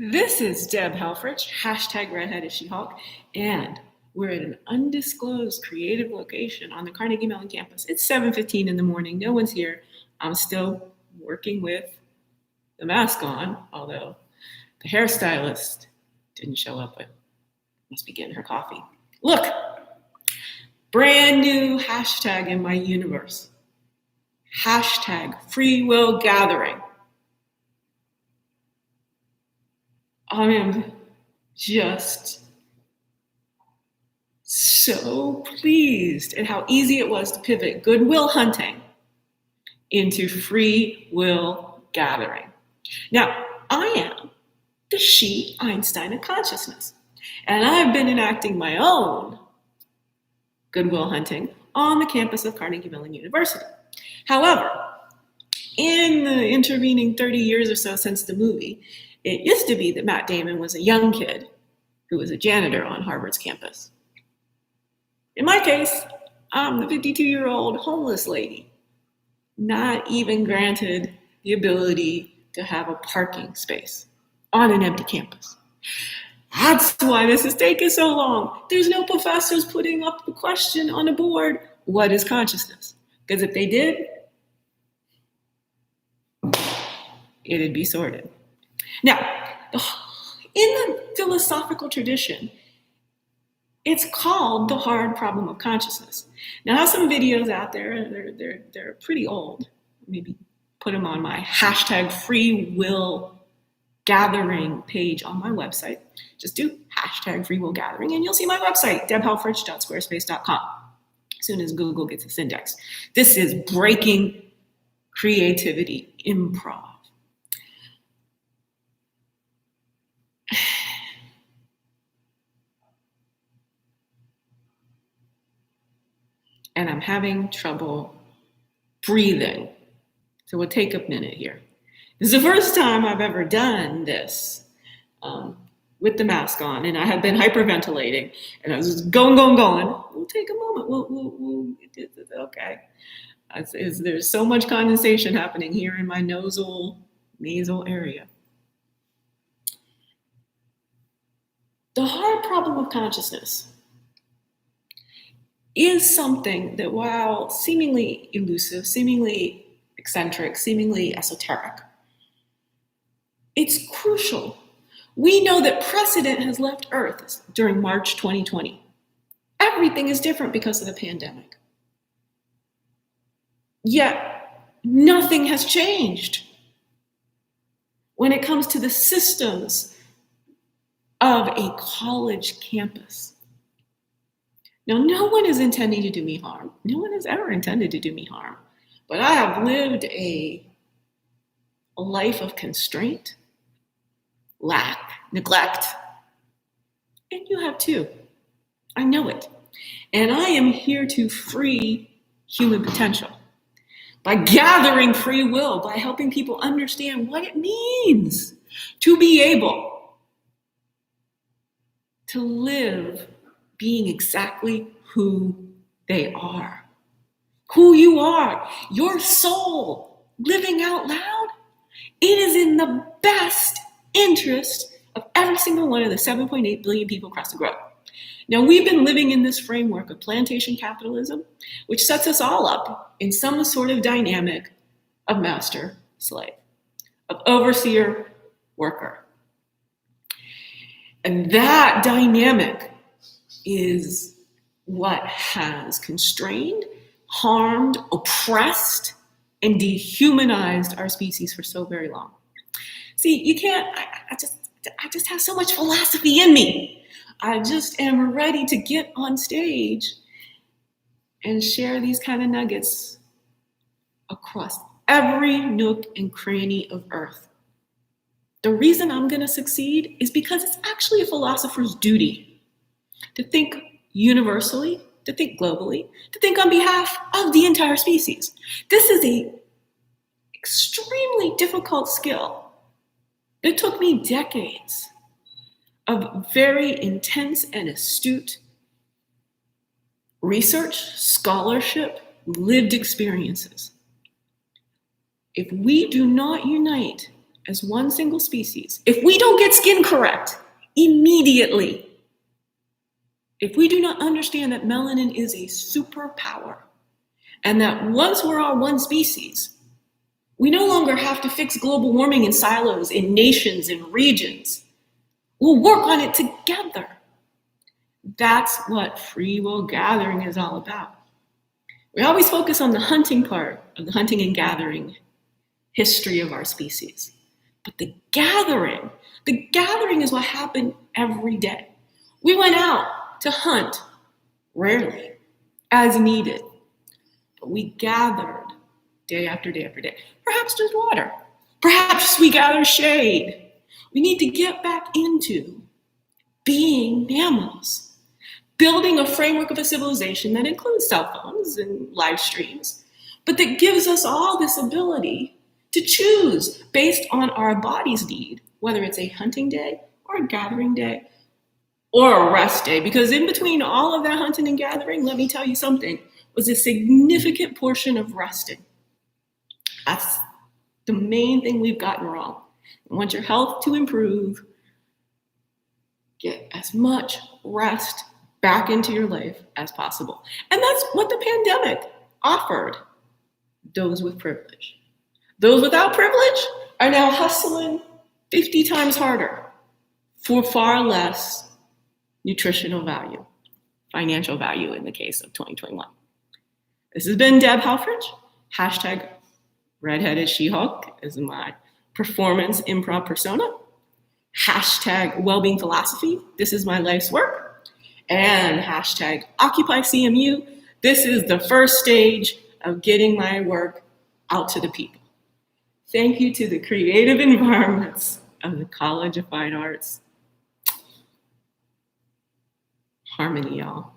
This is Deb Helfrich, hashtag RedheadedSheHulk, and we're at an undisclosed creative location on the Carnegie Mellon campus. It's 7:15 in the morning. No one's here. I'm still working with the mask on, although the hairstylist didn't show up, but must be getting her coffee. Look, brand new hashtag in my universe. Hashtag free will gathering. I am just so pleased at how easy it was to pivot goodwill hunting into free will gathering. Now, I am the she Einstein of consciousness, and I've been enacting my own goodwill hunting on the campus of Carnegie Mellon University. However, in the intervening 30 years or so since the movie, it used to be that Matt Damon was a young kid who was a janitor on Harvard's campus. In my case, I'm the 52-year-old homeless lady, not even granted the ability to have a parking space on an empty campus. That's why this is taking so long. There's no professors putting up the question on the board, what is consciousness? Because if they did, it'd be sorted. Now, in the philosophical tradition, it's called the hard problem of consciousness. Now, I have some videos out there. They're pretty old. Maybe put them on my hashtag free will gathering page on my website. Just do hashtag free will gathering, and you'll see my website, debhelfrich.squarespace.com, as soon as Google gets its index. This is breaking creativity improv. And I'm having trouble breathing. So we'll take a minute here. This is the first time I've ever done this with the mask on, and I have been hyperventilating, and I was just going. We'll take a moment. We'll okay. There's so much condensation happening here in my nasal area. The hard problem of consciousness is something that, while seemingly elusive, seemingly eccentric, seemingly esoteric, it's crucial. We know that precedent has left Earth during March 2020. Everything is different because of the pandemic. Yet, nothing has changed when it comes to the systems of a college campus. Now, no one is intending to do me harm. No one has ever intended to do me harm. But I have lived a life of constraint, lack, neglect, and you have too. I know it. And I am here to free human potential by gathering free will, by helping people understand what it means to be able to live being exactly who they are. Who you are, your soul, living out loud, it is in the best interest of every single one of the 7.8 billion people across the globe. Now, we've been living in this framework of plantation capitalism, which sets us all up in some sort of dynamic of master-slave, of overseer-worker. And that dynamic is what has constrained, harmed, oppressed, and dehumanized our species for so very long. See, you can't, I just have so much philosophy in me. I just am ready to get on stage and share these kind of nuggets across every nook and cranny of Earth. The reason I'm going to succeed is because it's actually a philosopher's duty to think universally, to think globally, to think on behalf of the entire species. This is an extremely difficult skill. It took me decades of very intense and astute research, scholarship, lived experiences. If we do not unite as one single species, if we don't get skin correct immediately, if we do not understand that melanin is a superpower, and that once we're all one species, we no longer have to fix global warming in silos, in nations, in regions. We'll work on it together. That's what free will gathering is all about. We always focus on the hunting part of the hunting and gathering history of our species. But the gathering is what happened every day. We went out to hunt, rarely, as needed. But we gathered day after day after day. Perhaps just water. Perhaps we gather shade. We need to get back into being mammals, building a framework of a civilization that includes cell phones and live streams, but that gives us all this ability to choose based on our body's need, whether it's a hunting day or a gathering day or a rest day. Because in between all of that hunting and gathering, let me tell you something, was a significant portion of resting. That's the main thing we've gotten wrong. You want your health to improve, get as much rest back into your life as possible. And that's what the pandemic offered those with privilege. Those without privilege are now hustling 50 times harder for far less nutritional value, financial value in the case of 2021. This has been Deb Halfridge. Hashtag RedheadedSheHulk is my performance improv persona. Hashtag wellbeing philosophy. This is my life's work. And hashtag Occupy CMU. This is the first stage of getting my work out to the people. Thank you to the creative environments of the College of Fine Arts. Harmony, y'all.